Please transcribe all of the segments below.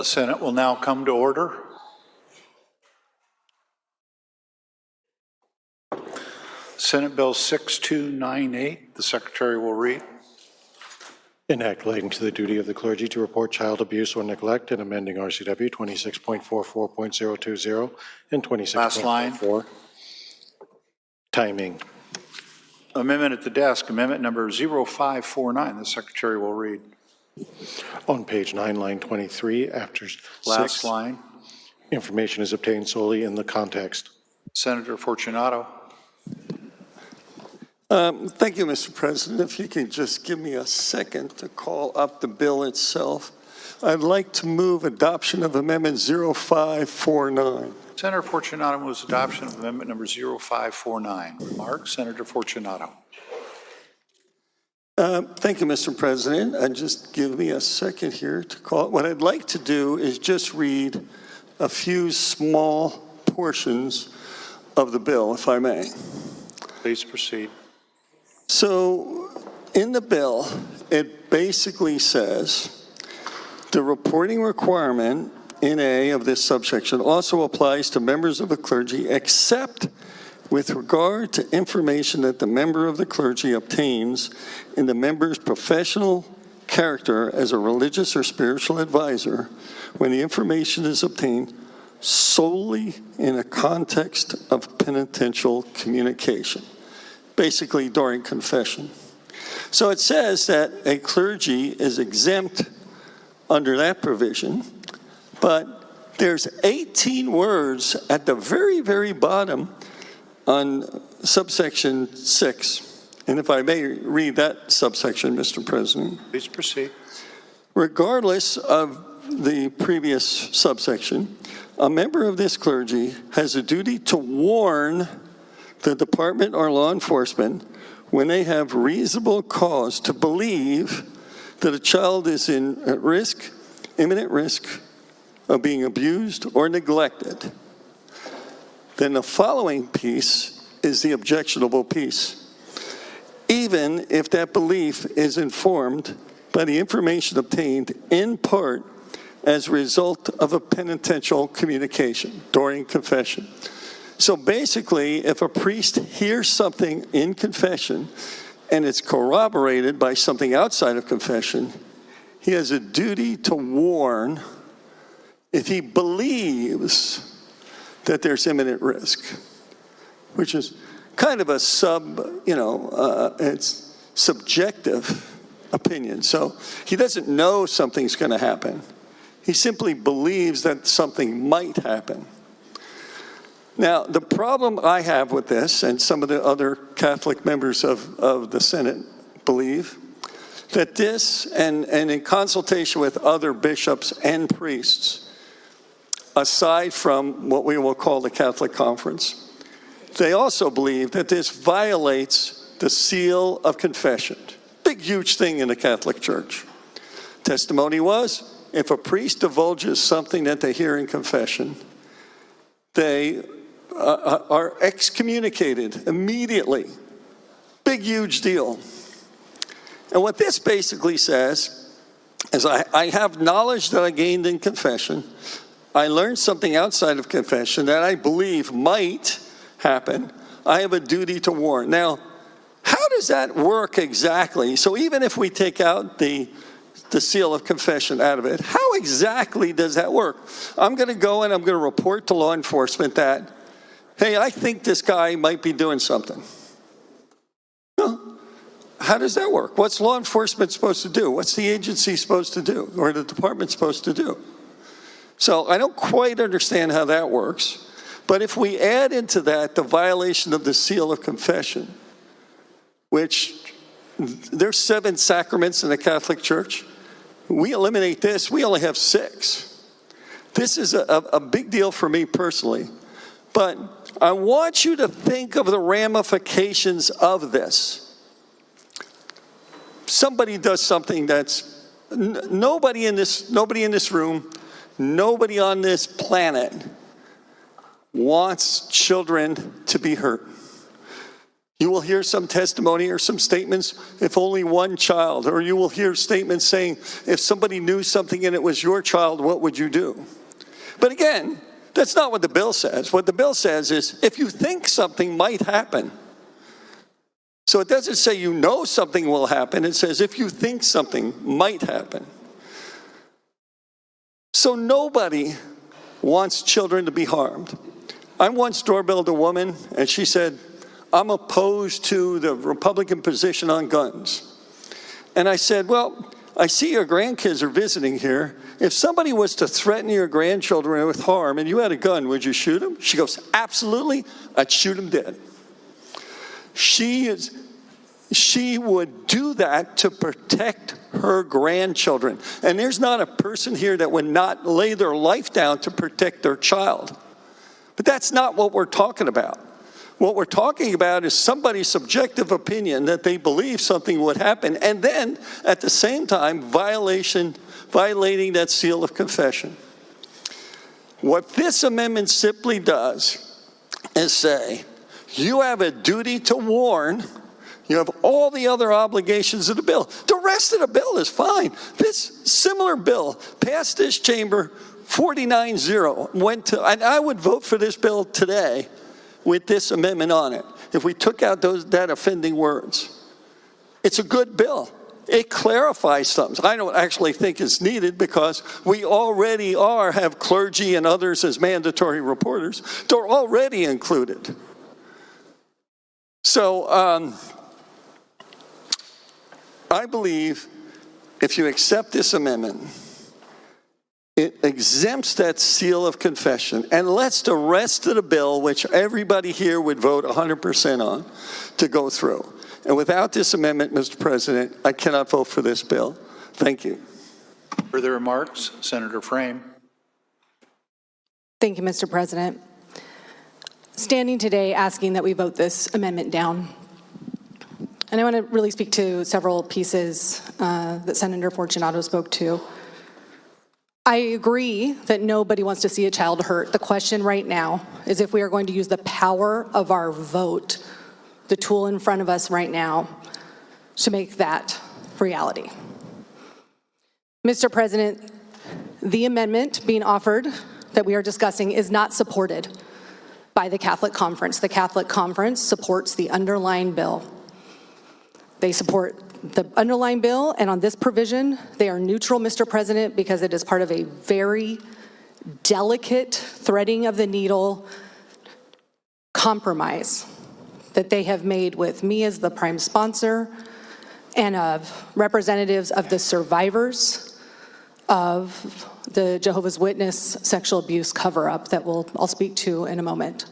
The Senate will now come to order. Senate Bill 6298, the Secretary will read. An act relating to the duty of the clergy to report child abuse or neglect and amending RCW 26.44.020 and 26.44. Last line. Timing. Amendment at the desk, amendment number 0549, the Secretary will read. On page 9, line 23, after Last 6, line. information is obtained solely in the context. Senator Fortunato. Thank you, Mr. President. If you could just give me a second to call up the bill itself. I'd like to move adoption of Amendment 0549. Senator Fortunato moves adoption of amendment number 0549. Remarks, Senator Fortunato. Thank you, Mr. President. Just give me a second here to call it. What I'd like to do is just read a few small portions of the bill, if I may. Please proceed. So in the bill, it basically says the reporting requirement in A of this subsection also applies to members of the clergy except with regard to information that the member of the clergy obtains in the member's professional character as a religious or spiritual advisor when the information is obtained solely in a context of penitential communication, basically during confession. So it says that a clergy is exempt under that provision, but there's 18 words at the very, very bottom on subsection 6. And if I may read that subsection, Mr. President. Please proceed. Regardless of the previous subsection, a member of this clergy has a duty to warn the department or law enforcement when they have reasonable cause to believe that a child is in risk, imminent risk of being abused or neglected. Then the following piece is the objectionable piece. Even if that belief is informed by the information obtained in part as a result of a penitential communication during confession. So basically, if a priest hears something in confession and it's corroborated by something outside of confession, he has a duty to warn if he believes that there's imminent risk, which is kind of a it's subjective opinion. So he doesn't know something's going to happen. He simply believes that something might happen. Now, the problem I have with this, and some of the other Catholic members of the Senate believe, that this, and in consultation with other bishops and priests, aside from what we will call the Catholic Conference, they also believe that this violates the seal of confession. Big, huge thing in the Catholic Church. Testimony was, if a priest divulges something that they hear in confession, they are excommunicated immediately. Big, huge deal. And what this basically says is I have knowledge that I gained in confession. I learned something outside of confession that I believe might happen. I have a duty to warn. Now, how does that work exactly? So even if we take out the seal of confession out of it, how exactly does that work? I'm going to go and I'm going to report to law enforcement that, hey, I think this guy might be doing something. No. How does that work? What's law enforcement supposed to do? What's the agency supposed to do, or the department supposed to do? So I don't quite understand how that works. But if we add into that the violation of the seal of confession, which there's 7 sacraments in the Catholic Church, we eliminate this, we only have 6. This is a big deal for me personally. But I want you to think of the ramifications of this. Somebody does something that's nobody in this room, nobody on this planet wants children to be hurt. You will hear some testimony or some statements, if only one child, or you will hear statements saying, if somebody knew something and it was your child, what would you do? But again, that's not what the bill says. What the bill says is, if you think something might happen. So it doesn't say you know something will happen. It says if you think something might happen. So nobody wants children to be harmed. I once doorbelled a woman, and she said, I'm opposed to the Republican position on guns. And I said, well, I see your grandkids are visiting here. If somebody was to threaten your grandchildren with harm and you had a gun, would you shoot them? She goes, absolutely, I'd shoot them dead. She would do that to protect her grandchildren. And there's not a person here that would not lay their life down to protect their child. But that's not what we're talking about. What we're talking about is somebody's subjective opinion that they believe something would happen, and then at the same time violating that seal of confession. What this amendment simply does is say, you have a duty to warn. You have all the other obligations of the bill. The rest of the bill is fine. This similar bill passed this chamber 49-0, and I would vote for this bill today with this amendment on it, if we took out that offending words. It's a good bill. It clarifies something. I don't actually think it's needed because we already have clergy and others as mandatory reporters. They're already included. So I believe if you accept this amendment, it exempts that seal of confession and lets the rest of the bill, which everybody here would vote 100% on, to go through. And without this amendment, Mr. President, I cannot vote for this bill. Thank you. Further remarks? Senator Frame. Thank you, Mr. President. Standing today asking that we vote this amendment down. And I want to really speak to several pieces that Senator Fortunato spoke to. I agree that nobody wants to see a child hurt. The question right now is if we are going to use the power of our vote, the tool in front of us right now, to make that reality. Mr. President, the amendment being offered that we are discussing is not supported by the Catholic Conference. The Catholic Conference supports the underlying bill. They support the underlying bill, and on this provision, they are neutral, Mr. President, because it is part of a very delicate threading of the needle compromise that they have made with me as the prime sponsor and of representatives of the survivors of the Jehovah's Witness sexual abuse cover-up that I'll speak to in a moment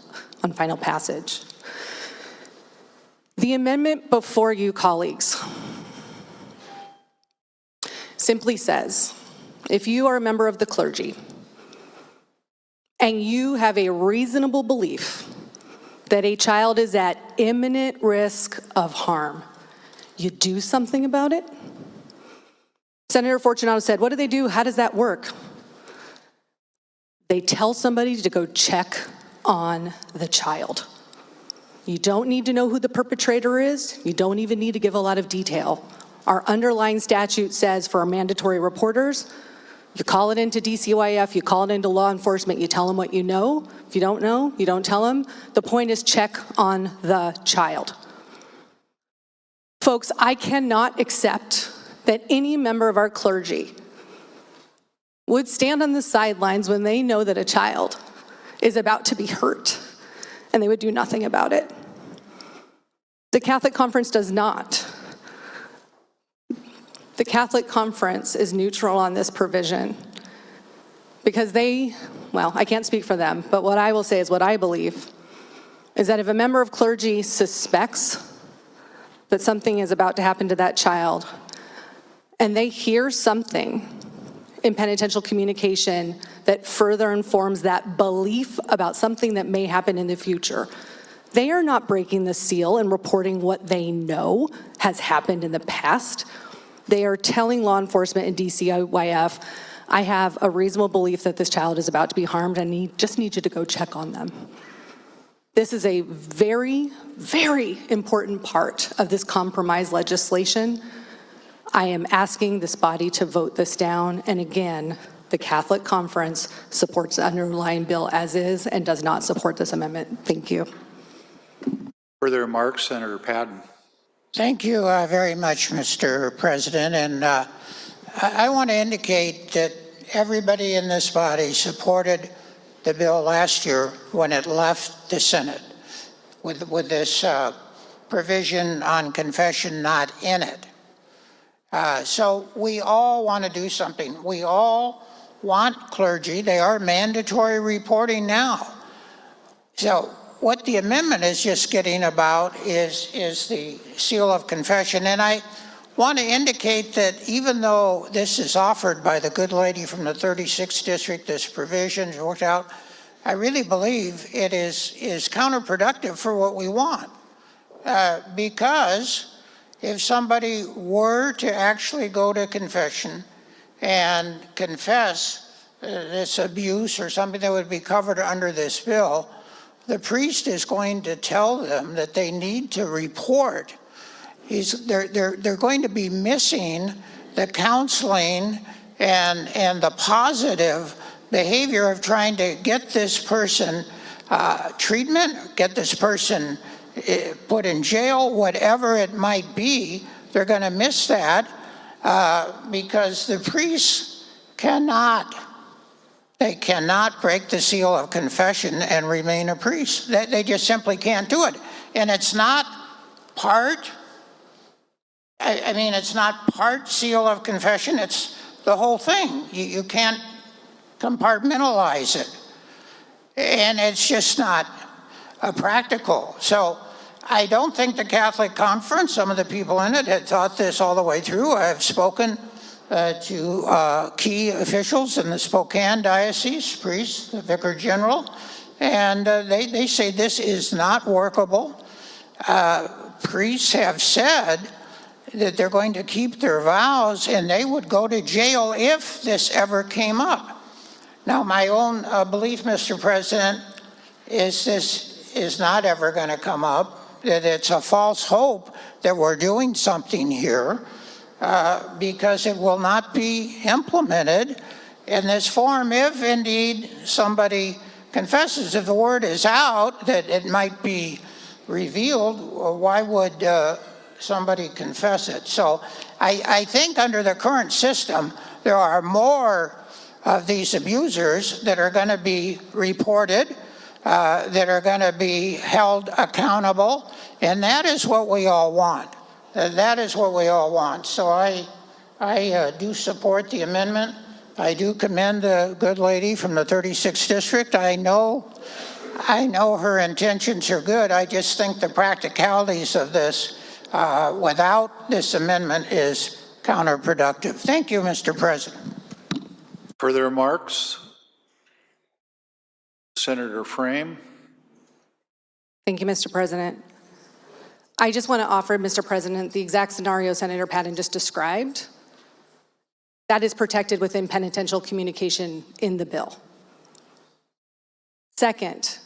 on final passage. The amendment before you, colleagues, simply says, if you are a member of the clergy and you have a reasonable belief that a child is at imminent risk of harm, you do something about it? Senator Fortunato said, what do they do? How does that work? They tell somebody to go check on the child. You don't need to know who the perpetrator is. You don't even need to give a lot of detail. Our underlying statute says for our mandatory reporters, you call it into DCYF, you call it into law enforcement, you tell them what you know. If you don't know, you don't tell them. The point is check on the child. Folks, I cannot accept that any member of our clergy would stand on the sidelines when they know that a child is about to be hurt and they would do nothing about it. The Catholic Conference does not. The Catholic Conference is neutral on this provision because I can't speak for them, but what I will say is what I believe is that if a member of clergy suspects that something is about to happen to that child and they hear something in penitential communication that further informs that belief about something that may happen in the future, they are not breaking the seal and reporting what they know has happened in the past. They are telling law enforcement and DCYF, I have a reasonable belief that this child is about to be harmed and just need you to go check on them. This is a very, very important part of this compromise legislation. I am asking this body to vote this down, and again, the Catholic Conference supports the underlying bill as is and does not support this amendment. Thank you. Further remarks, Senator Patton. Thank you very much, Mr. President. And I want to indicate that everybody in this body supported the bill last year when it left the Senate with this provision on confession not in it. So we all want to do something. We all want clergy. They are mandatory reporting now. So what the amendment is just getting about is the seal of confession. And I want to indicate that even though this is offered by the good lady from the 36th district, this provision is worked out, I really believe it is counterproductive for what we want. Because if somebody were to actually go to confession and confess this abuse or something that would be covered under this bill, the priest is going to tell them that they need to report. They're going to be missing the counseling and the positive behavior of trying to get this person treatment, get this person put in jail, whatever it might be. They're going to miss that because the priests cannot break the seal of confession and remain a priest. They just simply can't do it. And it's not part, it's not part seal of confession, it's the whole thing. You can't compartmentalize it. And it's just not practical. So I don't think the Catholic Conference, some of the people in it had thought this all the way through. I've spoken to key officials in the Spokane Diocese, priests, the Vicar General, and they say this is not workable. Priests have said that they're going to keep their vows and they would go to jail if this ever came up. Now, my own belief, Mr. President, is this is not ever going to come up, that it's a false hope that we're doing something here. Because it will not be implemented in this form if indeed somebody confesses. If the word is out that it might be revealed, why would somebody confess it? So I think under the current system, there are more of these abusers that are going to be reported, that are going to be held accountable, and that is what we all want. That is what we all want. So I do support the amendment. I do commend the good lady from the 36th district. I know her intentions are good. I just think the practicalities of this without this amendment is counterproductive. Thank you, Mr. President. Further remarks? Senator Frame. Thank you, Mr. President. I just want to offer, Mr. President, the exact scenario Senator Patton just described. That is protected within penitential communication in the bill. Second,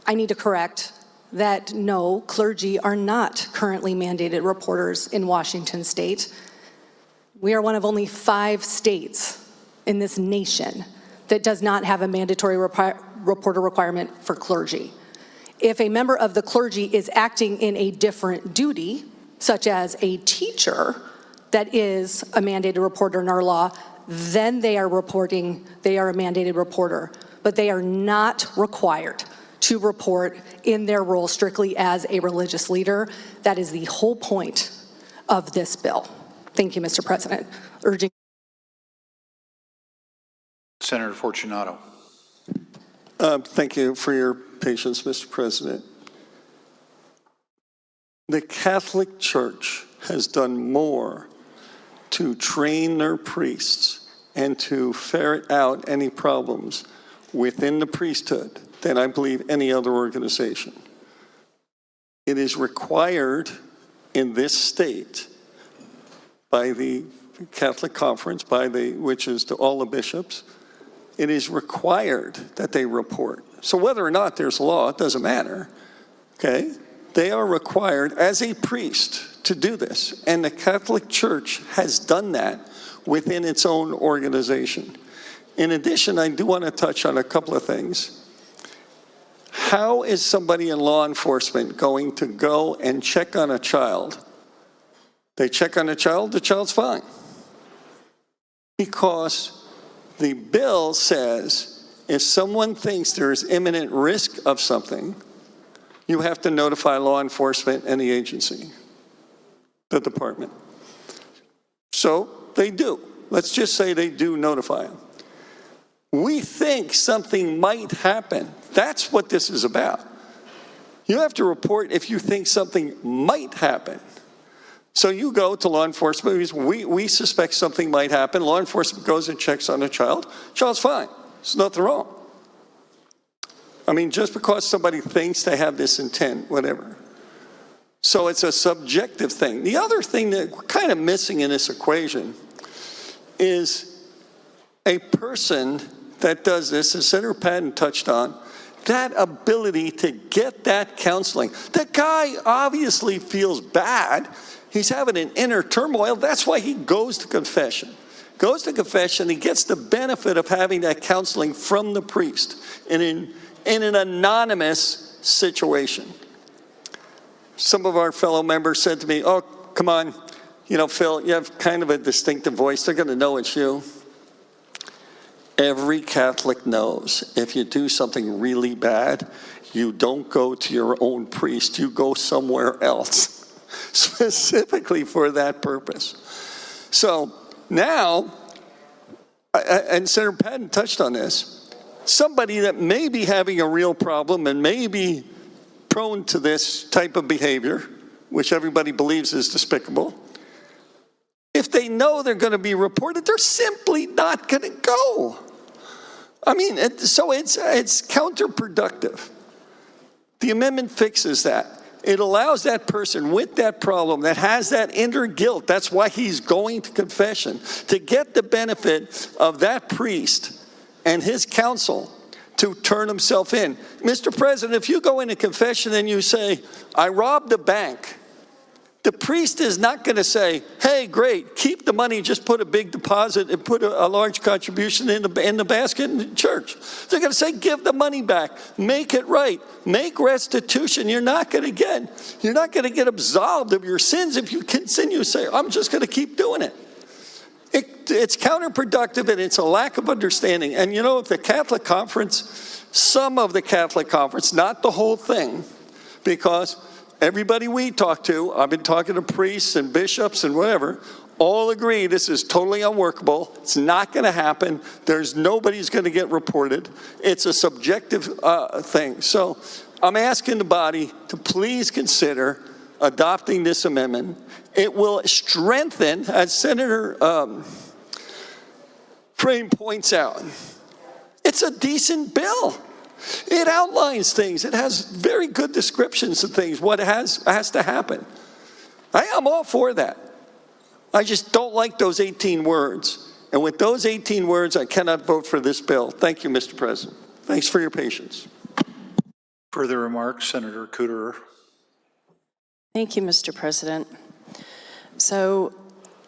I need to correct that no, clergy are not currently mandated reporters in Washington state. We are one of only 5 states in this nation that does not have a mandatory reporter requirement for clergy. If a member of the clergy is acting in a different duty, such as a teacher that is a mandated reporter in our law, then they are a mandated reporter, but they are not required to report in their role strictly as a religious leader. That is the whole point of this bill. Thank you, Mr. President. Urging. Senator Fortunato. Thank you for your patience, Mr. President. The Catholic Church has done more to train their priests and to ferret out any problems within the priesthood than I believe any other organization. It is required in this state by the Catholic Conference, which is to all the bishops, it is required that they report. So whether or not there's law, it doesn't matter, okay? They are required as a priest to do this. And the Catholic Church has done that within its own organization. In addition, I do want to touch on a couple of things. How is somebody in law enforcement going to go and check on a child? They check on the child's fine. Because the bill says if someone thinks there is imminent risk of something, you have to notify law enforcement and the agency, the department. So they do. Let's just say they do notify them. We think something might happen. That's what this is about. You have to report if you think something might happen. So you go to law enforcement, we suspect something might happen. Law enforcement goes and checks on a child. Child's fine. There's nothing wrong. I mean, just because somebody thinks they have this intent, whatever. So it's a subjective thing. The other thing that we're kind of missing in this equation is a person that does this, as Senator Patton touched on, that ability to get that counseling. The guy obviously feels bad. He's having an inner turmoil. That's why he goes to confession. Goes to confession, he gets the benefit of having that counseling from the priest in an anonymous situation. Some of our fellow members said to me, oh, come on, Phil, you have kind of a distinctive voice. They're going to know it's you. Every Catholic knows if you do something really bad, you don't go to your own priest, you go somewhere else, specifically for that purpose. So now, and Senator Patton touched on this, somebody that may be having a real problem and may be prone to this type of behavior, which everybody believes is despicable, if they know they're going to be reported, they're simply not going to go. I mean, so it's counterproductive. The amendment fixes that. It allows that person with that problem that has that inner guilt, that's why he's going to confession, to get the benefit of that priest and his counsel to turn himself in. Mr. President, if you go into confession and you say, I robbed a bank, the priest is not going to say, hey, great, keep the money, just put a big deposit and put a large contribution in the basket in the church. They're going to say, give the money back, make it right, make restitution. You're not going to get absolved of your sins if you continue to say, I'm just going to keep doing it. It's counterproductive and it's a lack of understanding. And the Catholic Conference, some of the Catholic Conference, not the whole thing, because everybody we talk to, I've been talking to priests and bishops and whatever, all agree this is totally unworkable. It's not going to happen. Nobody's going to get reported. It's a subjective thing. So I'm asking the body to please consider adopting this amendment. It will strengthen, as Senator Frame points out, it's a decent bill. It outlines things. It has very good descriptions of things, what has to happen. I am all for that. I just don't like those 18 words. And with those 18 words, I cannot vote for this bill. Thank you, Mr. President. Thanks for your patience. Further remarks, Senator Cooter. Thank you, Mr. President. So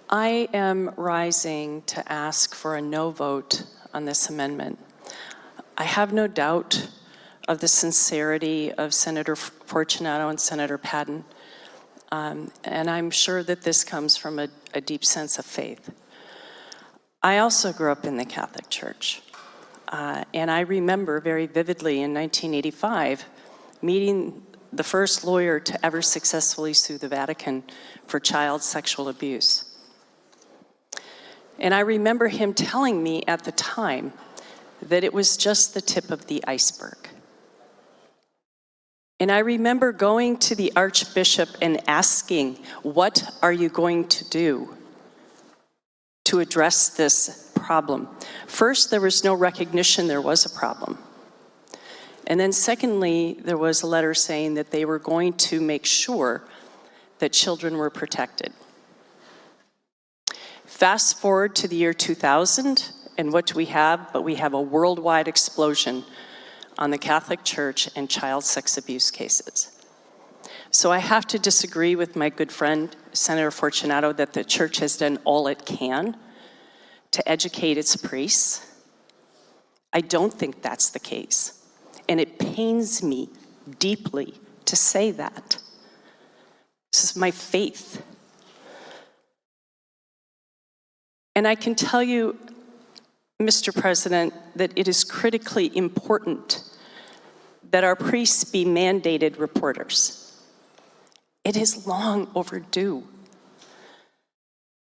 I am rising to ask for a no vote on this amendment. I have no doubt of the sincerity of Senator Fortunato and Senator Patton, and I'm sure that this comes from a deep sense of faith. I also grew up in the Catholic Church, and I remember very vividly in 1985 meeting the first lawyer to ever successfully sue the Vatican for child sexual abuse. And I remember him telling me at the time that it was just the tip of the iceberg. And I remember going to the Archbishop and asking, what are you going to do to address this problem? First, there was no recognition there was a problem. And then secondly, there was a letter saying that they were going to make sure that children were protected. Fast forward to the year 2000, and what do we have? But we have a worldwide explosion on the Catholic Church and child sex abuse cases. So I have to disagree with my good friend, Senator Fortunato, that the church has done all it can to educate its priests. I don't think that's the case. And it pains me deeply to say that. This is my faith. And I can tell you, Mr. President, that it is critically important that our priests be mandated reporters. It is long overdue.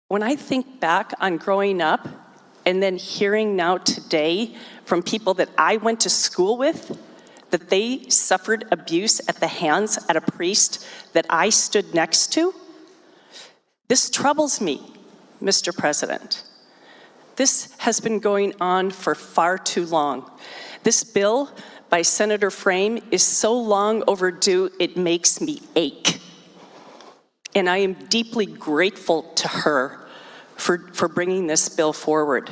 When I think back on growing up and then hearing now today from people that I went to school with, that they suffered abuse at the hands of a priest that I stood next to, this troubles me, Mr. President. This has been going on for far too long. This bill by Senator Frame is so long overdue, it makes me ache. And I am deeply grateful to her for bringing this bill forward.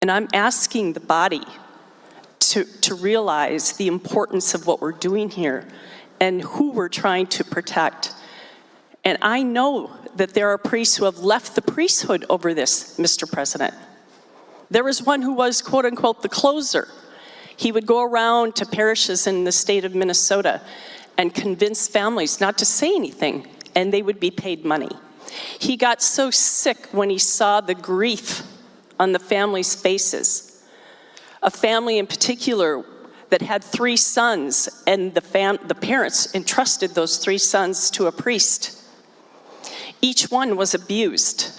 And I'm asking the body to realize the importance of what we're doing here and who we're trying to protect. And I know that there are priests who have left the priesthood over this, Mr. President. There was one who was, quote unquote, the closer. He would go around to parishes in the state of Minnesota and convince families not to say anything, and they would be paid money. He got so sick when he saw the grief on the families' faces. A family in particular that had 3 sons, and the parents entrusted those 3 sons to a priest. Each one was abused.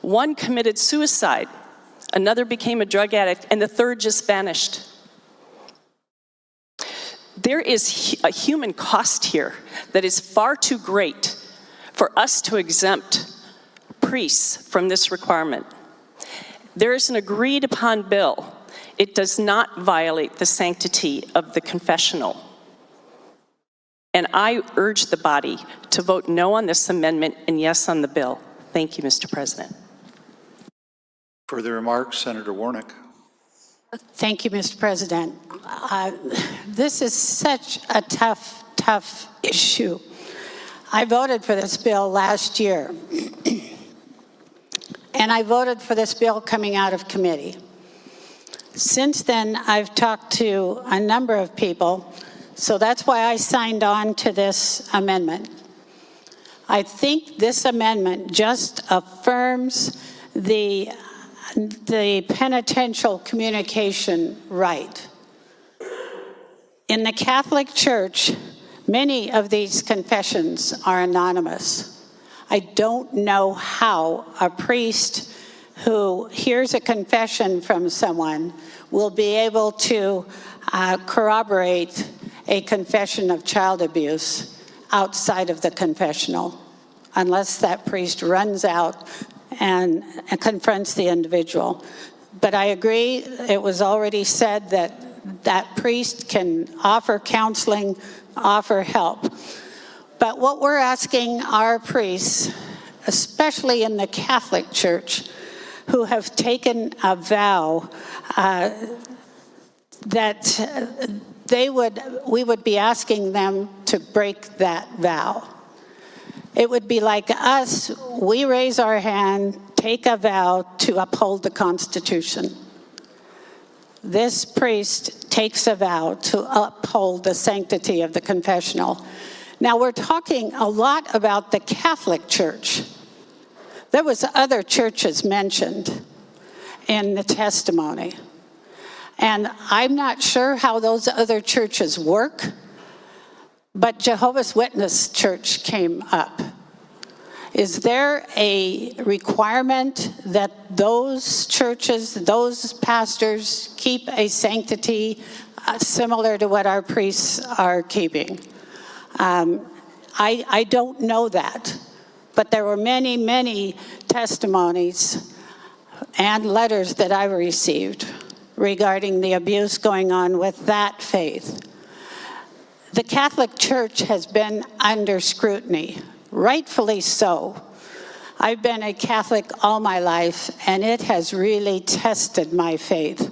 One committed suicide, another became a drug addict, and the third just vanished. There is a human cost here that is far too great for us to exempt priests from this requirement. There is an agreed upon bill. It does not violate the sanctity of the confessional. And I urge the body to vote no on this amendment and yes on the bill. Thank you, Mr. President. Further remarks, Senator Warnick. Thank you, Mr. President. This is such a tough issue. I voted for this bill last year, and I voted for this bill coming out of committee. Since then, I've talked to a number of people, so that's why I signed on to this amendment. I think this amendment just affirms the penitential communication right. In the Catholic Church, many of these confessions are anonymous. I don't know how a priest who hears a confession from someone will be able to corroborate a confession of child abuse outside of the confessional, unless that priest runs out and confronts the individual. But I agree, it was already said that that priest can offer counseling, offer help. But what we're asking our priests, especially in the Catholic Church, who have taken a vow that we would be asking them to break that vow. It would be like us, we raise our hand, take a vow to uphold the Constitution. This priest takes a vow to uphold the sanctity of the confessional. Now, we're talking a lot about the Catholic Church. There was other churches mentioned in the testimony. And I'm not sure how those other churches work, but Jehovah's Witness Church came up. Is there a requirement that those churches, those pastors keep a sanctity similar to what our priests are keeping? I don't know that, but there were many testimonies and letters that I received regarding the abuse going on with that faith. The Catholic Church has been under scrutiny, rightfully so. I've been a Catholic all my life, and it has really tested my faith.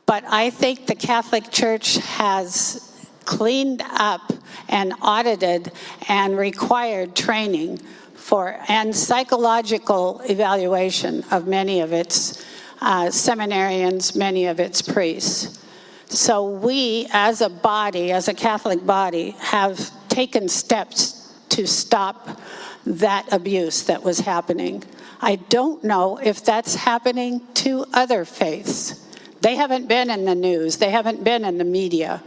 But I think the Catholic Church has cleaned up and audited and required training for and psychological evaluation of many of its seminarians, many of its priests. So we, as a body, as a Catholic body, have taken steps to stop that abuse that was happening. I don't know if that's happening to other faiths. They haven't been in the news. They haven't been in the media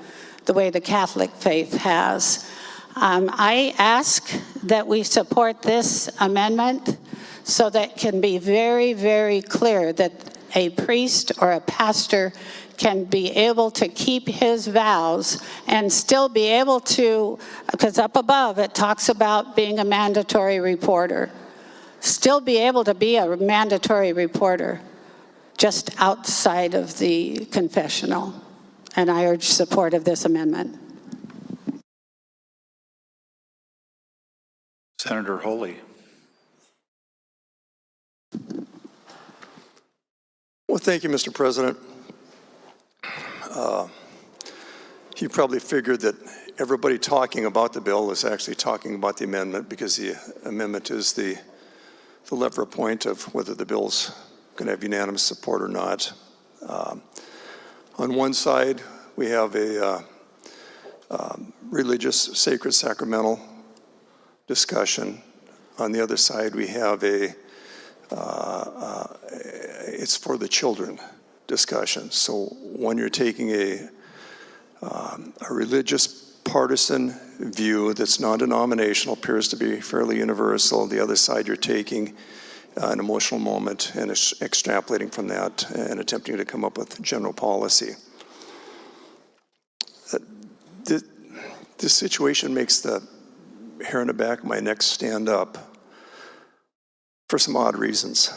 the way the Catholic faith has. I ask that we support this amendment so that it can be very, very clear that a priest or a pastor can be able to keep his vows and still be able to, because up above it talks about being a mandatory reporter, still be able to be a mandatory reporter just outside of the confessional. And I urge support of this amendment. Senator Holy. Well, thank you, Mr. President. You probably figured that everybody talking about the bill is actually talking about the amendment, because the amendment is the lever point of whether the bill's going to have unanimous support or not. On one side, we have a religious, sacred, sacramental discussion. On the other side, we have it's for the children discussion. So when you're taking a religious partisan view that's non-denominational, appears to be fairly universal. The other side, you're taking an emotional moment and extrapolating from that and attempting to come up with general policy. This situation makes the hair on the back of my neck stand up for some odd reasons.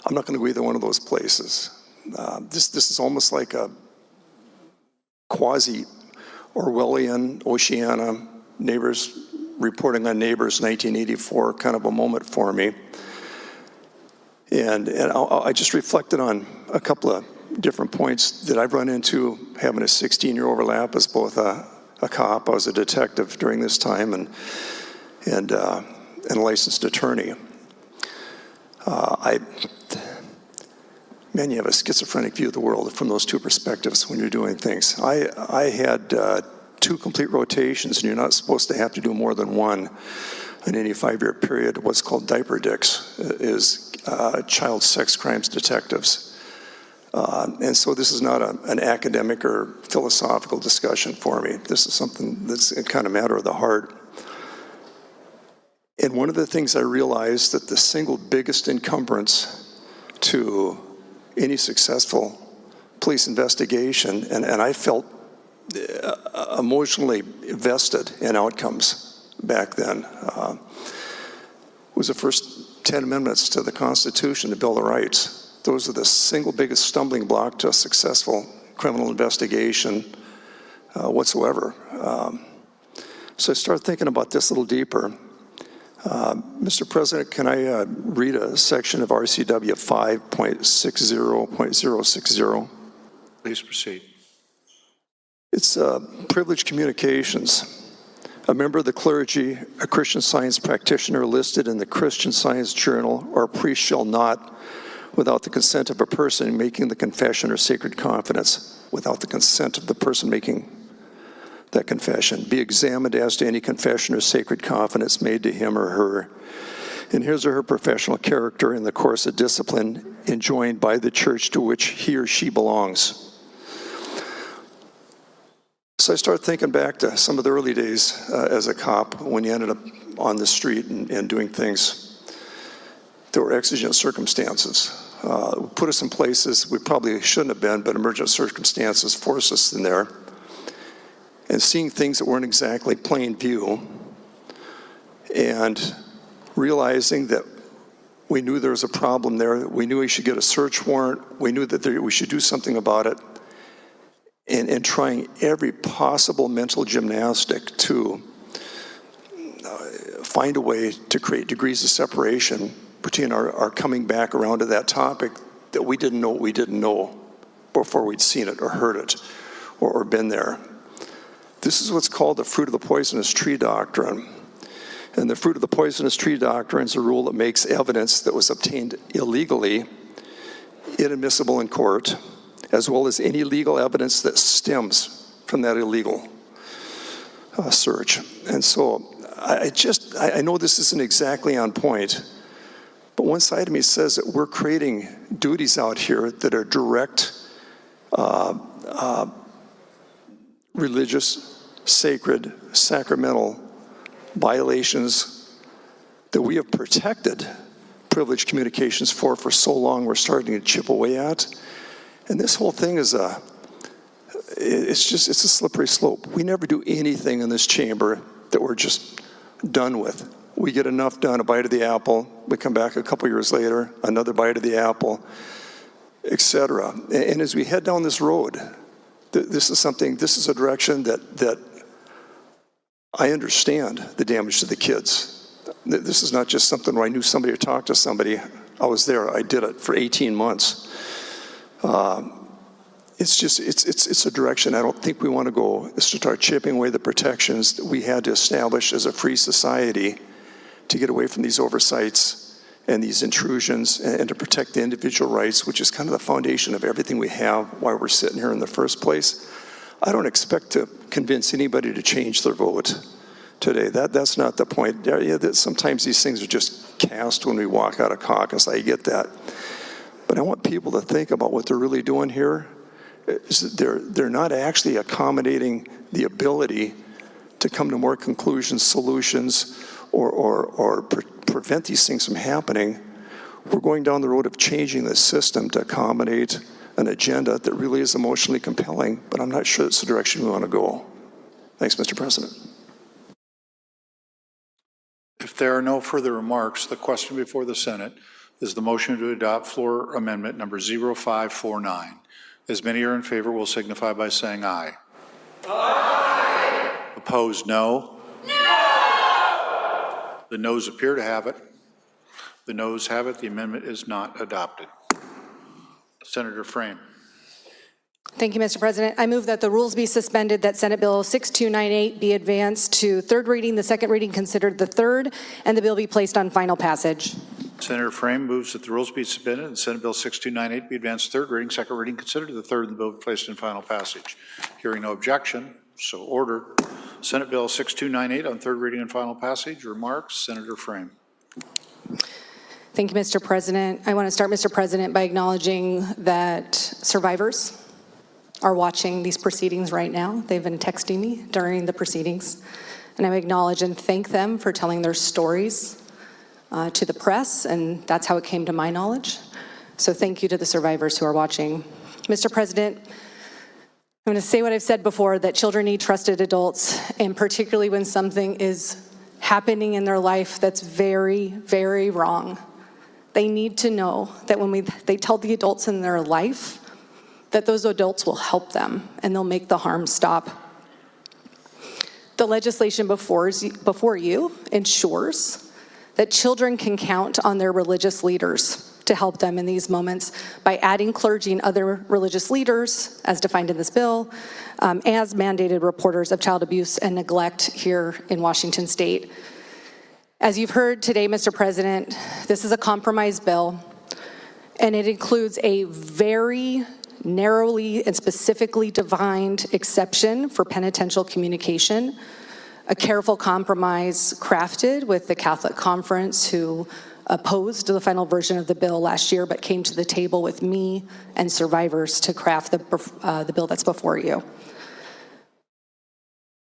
I'm not going to go either one of those places. This is almost like a quasi-Orwellian, Oceana, neighbors reporting on neighbors 1984 kind of a moment for me. And I just reflected on a couple of different points that I've run into having a 16-year overlap as both a cop. I was a detective during this time and a licensed attorney. Man, you have a schizophrenic view of the world from those two perspectives when you're doing things. I had 2 complete rotations, and you're not supposed to have to do more than one in any 5-year period. What's called diaper dicks is child sex crimes detectives. And so this is not an academic or philosophical discussion for me. This is something that's a kind of matter of the heart. And one of the things I realized that the single biggest encumbrance to any successful police investigation, and I felt emotionally vested in outcomes back then, was the first 10 amendments to the Constitution, the Bill of Rights. Those are the single biggest stumbling block to a successful criminal investigation whatsoever. So I started thinking about this a little deeper. Mr. President, can I read a section of RCW 5.60.060? Please proceed. It's privileged communications. A member of the clergy, a Christian Science practitioner listed in the Christian Science Journal, or a priest shall not, without the consent of a person making the confession or sacred confidence, without the consent of the person making that confession, be examined as to any confession or sacred confidence made to him or her in his or her professional character in the course of discipline enjoined by the church to which he or she belongs. So I started thinking back to some of the early days as a cop when you ended up on the street and doing things. There were exigent circumstances. Put us in places we probably shouldn't have been, but emergent circumstances forced us in there. And seeing things that weren't exactly plain view, and realizing that we knew there was a problem there, we knew we should get a search warrant, we knew that we should do something about it, and trying every possible mental gymnastic to find a way to create degrees of separation between our coming back around to that topic that we didn't know what we didn't know. before we'd seen it or heard it or been there. This is what's called the fruit of the poisonous tree doctrine. And the fruit of the poisonous tree doctrine is a rule that makes evidence that was obtained illegally inadmissible in court, as well as any legal evidence that stems from that illegal search. And so I know this isn't exactly on point, but one side of me says that we're creating duties out here that are direct religious, sacred, sacramental violations that we have protected privileged communications for so long. We're starting to chip away at. And this whole thing is it's a slippery slope. We never do anything in this chamber that we're just done with. We get enough done, a bite of the apple, we come back a couple years later, another bite of the apple, etc. And as we head down this road, this is a direction that I understand the damage to the kids. This is not just something where I knew somebody or talked to somebody. I was there, I did it for 18 months. It's a direction I don't think we want to go, is to start chipping away the protections that we had to establish as a free society to get away from these oversights and these intrusions and to protect the individual rights, which is kind of the foundation of everything we have, why we're sitting here in the first place. I don't expect to convince anybody to change their vote today. That's not the point. Sometimes these things are just cast when we walk out of caucus. I get that. But I want people to think about what they're really doing here. Is that they're not actually accommodating the ability to come to more conclusions, solutions, or prevent these things from happening. We're going down the road of changing the system to accommodate an agenda that really is emotionally compelling, but I'm not sure it's the direction we want to go. Thanks, Mr. President. If there are no further remarks, the question before the Senate is the motion to adopt floor amendment number 0549. As many are in favor, will signify by saying aye. Aye. Opposed, no. No. The noes appear to have it. The noes have it. The amendment is not adopted. Senator Frame. Thank you, Mr. President. I move that the rules be suspended, that Senate Bill 6298 be advanced to third reading, the second reading considered the third, and the bill be placed on final passage. Senator Frame moves that the rules be suspended and Senate Bill 6298 be advanced to third reading, second reading considered the third, and the bill be placed in final passage. Hearing no objection, so ordered. Senate Bill 6298 on third reading and final passage. Remarks, Senator Frame. Thank you, Mr. President. I want to start, Mr. President, by acknowledging that survivors are watching these proceedings right now. They've been texting me during the proceedings, and I acknowledge and thank them for telling their stories to the press, and that's how it came to my knowledge. So thank you to the survivors who are watching. Mr. President, I'm going to say what I've said before, that children need trusted adults, and particularly when something is happening in their life that's very, very wrong. They need to know that when they tell the adults in their life, that those adults will help them and they'll make the harm stop. The legislation before you ensures that children can count on their religious leaders to help them in these moments by adding clergy and other religious leaders, as defined in this bill, as mandated reporters of child abuse and neglect here in Washington State. As you've heard today, Mr. President, this is a compromise bill, and it includes a very narrowly and specifically defined exception for penitential communication, a careful compromise crafted with the Catholic Conference, who opposed the final version of the bill last year but came to the table with me and survivors to craft the bill that's before you.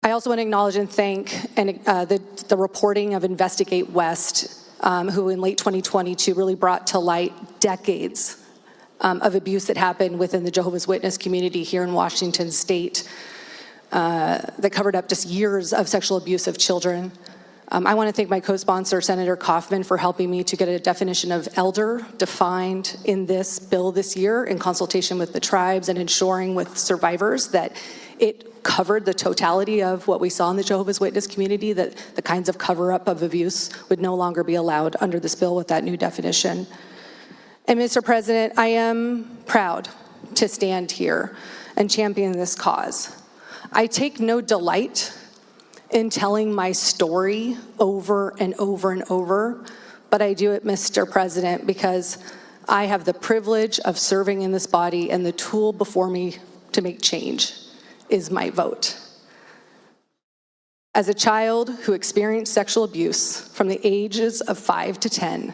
I also want to acknowledge and thank the reporting of Investigate West, who in late 2022 really brought to light decades of abuse that happened within the Jehovah's Witness community here in Washington State, that covered up just years of sexual abuse of children. I want to thank my co-sponsor, Senator Kaufman, for helping me to get a definition of elder defined in this bill this year in consultation with the tribes and ensuring with survivors that it covered the totality of what we saw in the Jehovah's Witness community, that the kinds of cover-up of abuse would no longer be allowed under this bill with that new definition. And Mr. President, I am proud to stand here and champion this cause. I take no delight in telling my story over and over and over, but I do it, Mr. President, because I have the privilege of serving in this body, and the tool before me to make change is my vote. As a child who experienced sexual abuse from the ages of 5 to 10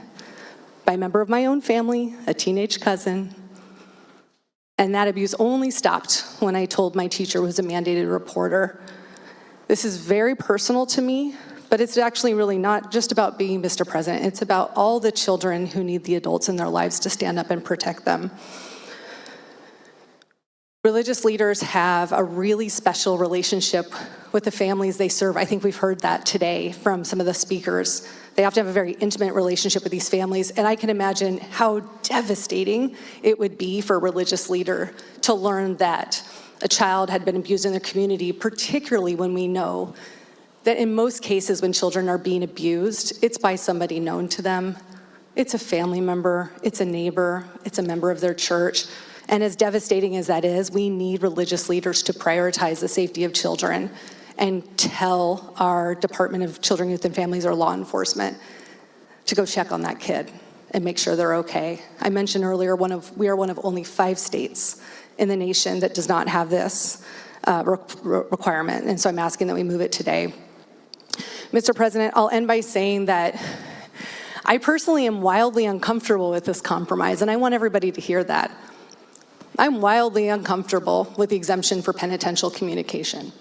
by a member of my own family, a teenage cousin, and that abuse only stopped when I told my teacher, who was a mandated reporter. This is very personal to me, but it's actually really not just about being Mr. President. It's about all the children who need the adults in their lives to stand up and protect them. Religious leaders have a really special relationship with the families they serve. I think we've heard that today from some of the speakers. They have to have a very intimate relationship with these families, and I can imagine how devastating it would be for a religious leader to learn that a child had been abused in their community, particularly when we know that in most cases when children are being abused, it's by somebody known to them. It's a family member, it's a neighbor, it's a member of their church. And as devastating as that is, we need religious leaders to prioritize the safety of children and tell our Department of Children, Youth, and Families or law enforcement to go check on that kid and make sure they're okay. I mentioned earlier, we are one of only 5 states in the nation that does not have this requirement, and so I'm asking that we move it today. Mr. President, I'll end by saying that I personally am wildly uncomfortable with this compromise, and I want everybody to hear that. I'm wildly uncomfortable with the exemption for penitential communication.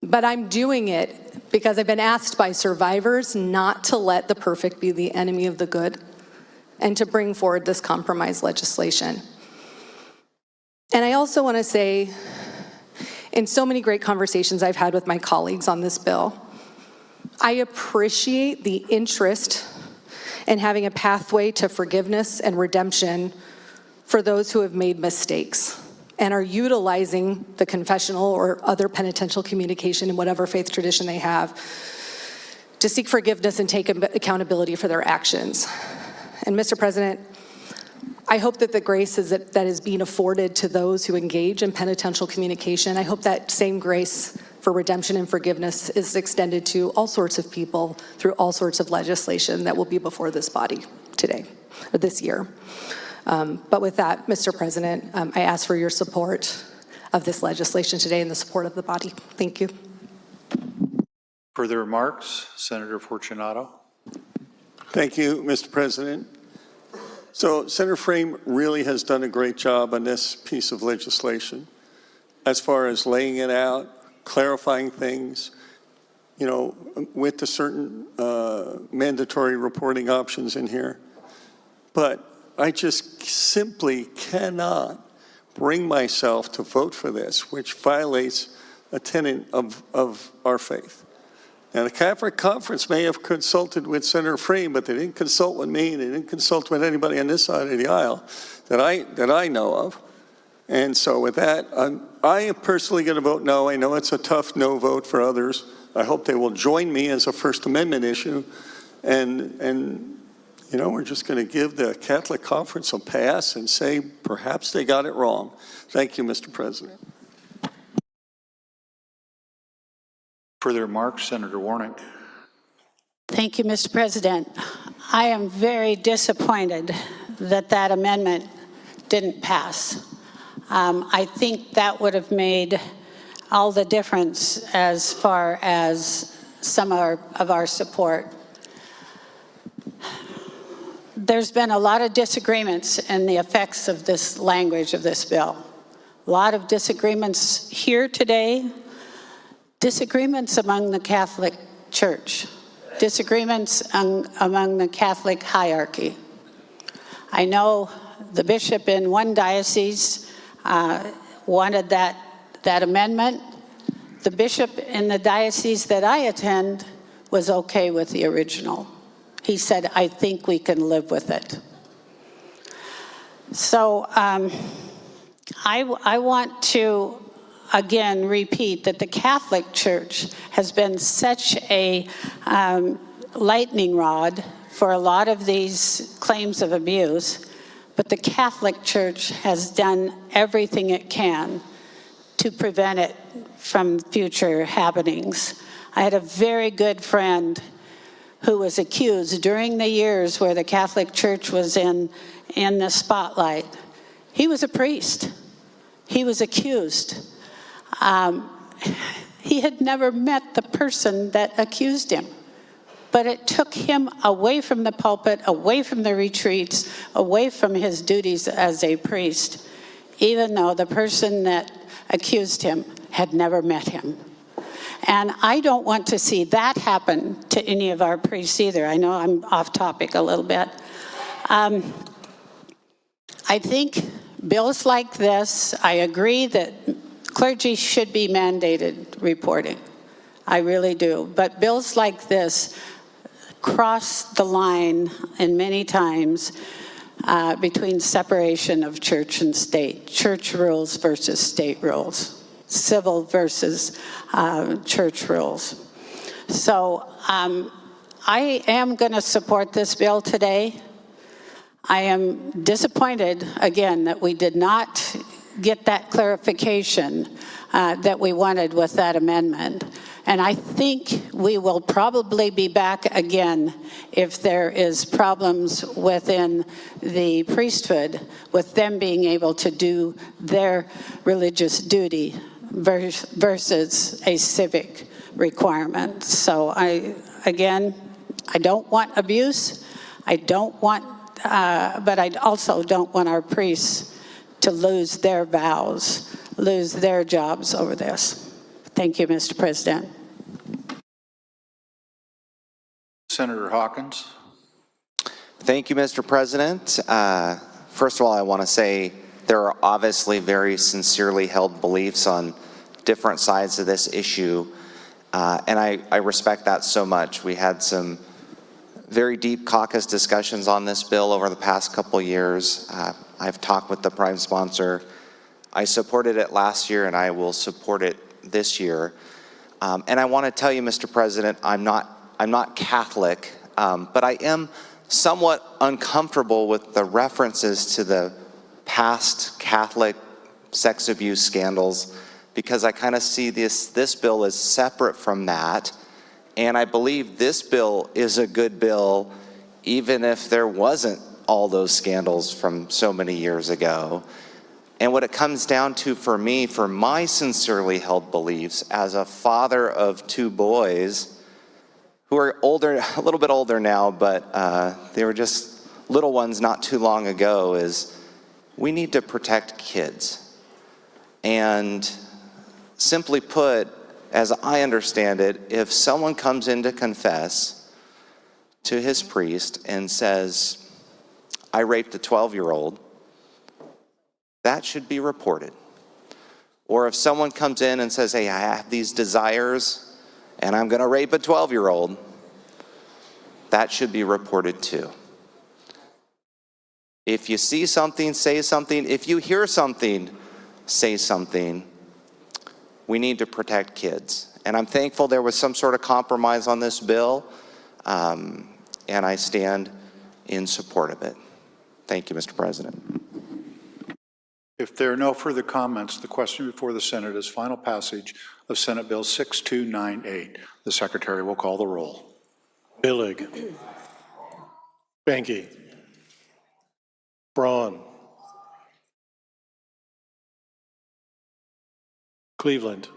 But I'm doing it because I've been asked by survivors not to let the perfect be the enemy of the good and to bring forward this compromise legislation. And I also want to say, in so many great conversations I've had with my colleagues on this bill, I appreciate the interest in having a pathway to forgiveness and redemption for those who have made mistakes and are utilizing the confessional or other penitential communication in whatever faith tradition they have to seek forgiveness and take accountability for their actions. And Mr. President, I hope that the grace that is being afforded to those who engage in penitential communication, I hope that same grace for redemption and forgiveness is extended to all sorts of people through all sorts of legislation that will be before this body today, or this year. But with that, Mr. President, I ask for your support of this legislation today and the support of the body. Thank you. Further remarks? Senator Fortunato. Thank you, Mr. President. So Senator Frame really has done a great job on this piece of legislation as far as laying it out, clarifying things, with the certain mandatory reporting options in here. But I just simply cannot bring myself to vote for this, which violates a tenet of our faith. Now, the Catholic Conference may have consulted with Senator Frame, but they didn't consult with me, they didn't consult with anybody on this side of the aisle that I know of. And so with that, I am personally going to vote no. I know it's a tough no vote for others. I hope they will join me as a First Amendment issue. And we're just going to give the Catholic Conference a pass and say perhaps they got it wrong. Thank you, Mr. President. Further remarks? Senator Warnick. Thank you, Mr. President. I am very disappointed that that amendment didn't pass. I think that would have made all the difference as far as some of our support. There's been a lot of disagreements in the effects of this language of this bill. A lot of disagreements here today, disagreements among the Catholic Church, disagreements among the Catholic hierarchy. I know the bishop in one diocese wanted that amendment. The bishop in the diocese that I attend was okay with the original. He said, I think we can live with it. So I want to, again, repeat that the Catholic Church has been such a lightning rod for a lot of these claims of abuse, but the Catholic Church has done everything it can to prevent it from future happenings. I had a very good friend who was accused during the years where the Catholic Church was in the spotlight. He was a priest. He was accused. He had never met the person that accused him. But it took him away from the pulpit, away from the retreats, away from his duties as a priest, even though the person that accused him had never met him. And I don't want to see that happen to any of our priests either. I know I'm off topic a little bit. I think bills like this, I agree that clergy should be mandated reporting. I really do. But bills like this cross the line, and many times, between separation of church and state, church rules versus state rules, civil versus church rules. So I am going to support this bill today. I am disappointed, again, that we did not get that clarification that we wanted with that amendment. And I think we will probably be back again if there is problems within the priesthood with them being able to do their religious duty versus a civic requirement. So I don't want abuse. I don't want, but I also don't want our priests to lose their vows, lose their jobs over this. Thank you, Mr. President. Senator Hawkins. Thank you, Mr. President. First of all, I want to say there are obviously very sincerely held beliefs on different sides of this issue, and I respect that so much. We had some very deep caucus discussions on this bill over the past couple years. I've talked with the prime sponsor. I supported it last year, and I will support it this year. And I want to tell you, Mr. President, I'm not Catholic, but I am somewhat uncomfortable with the references to the past Catholic sex abuse scandals, because I kind of see this bill as separate from that. And I believe this bill is a good bill, even if there wasn't all those scandals from so many years ago. And what it comes down to for me, for my sincerely held beliefs as a father of two boys who are older, a little bit older now, but they were just little ones not too long ago, is we need to protect kids. And simply put, as I understand it, if someone comes in to confess to his priest and says, I raped a 12-year-old, that should be reported. Or if someone comes in and says, hey, I have these desires and I'm going to rape a 12-year-old, that should be reported too. If you see something, say something. If you hear something, say something. We need to protect kids. And I'm thankful there was some sort of compromise on this bill, and I stand in support of it. Thank you, Mr. President. If there are no further comments, the question before the Senate is final passage of Senate Bill 6298. The Secretary will call the roll. Billig. Benke. Braun. Cleveland.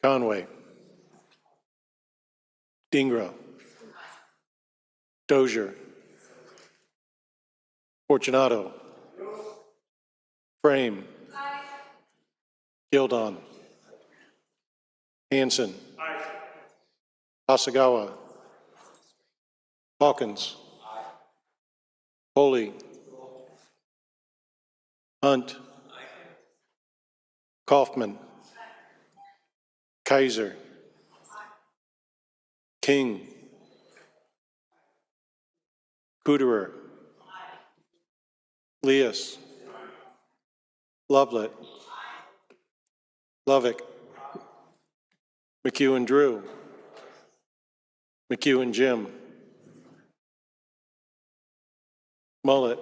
Conway. Dingra. Dozier. Fortunato. Frame. Gildon. Hanson. Hasagawa. Hawkins. Foley. Hunt. Kaufman. Kaiser. King. Kuderer. Leas. Lovelet. Lovick. McEwen Drew. McEwen Jim. Mullet.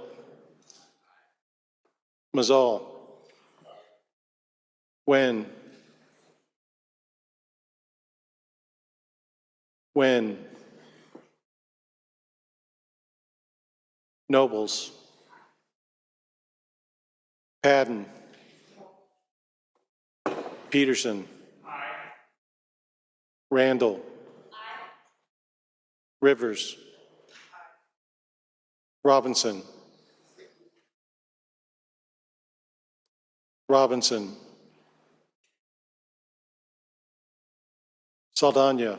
Mazzol. Wen. Nobles. Padden. Peterson. Randall. Rivers. Robinson. Robinson. Saldana.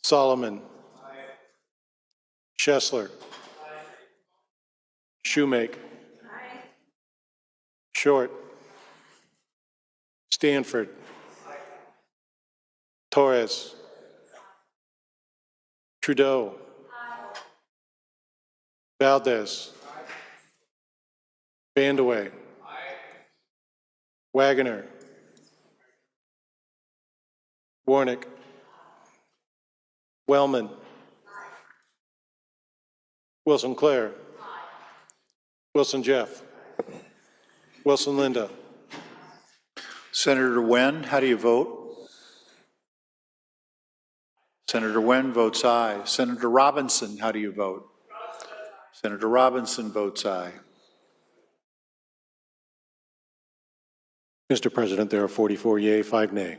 Solomon. Schessler. Shoemake. Short. Stanford. Torres. Trudeau. Valdez. Vandeweghe. Wagoner. Warnick. Wellman. Wilson Claire. Wilson Jeff. Wilson Linda. Senator Wen, how do you vote? Senator Wen votes aye. Senator Robinson, how do you vote? Senator Robinson votes aye. Mr. President, there are 44 yea, 5 nay.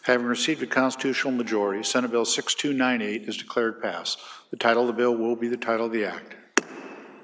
Having received a constitutional majority, Senate Bill 6298 is declared pass. The title of the bill will be the title of the act.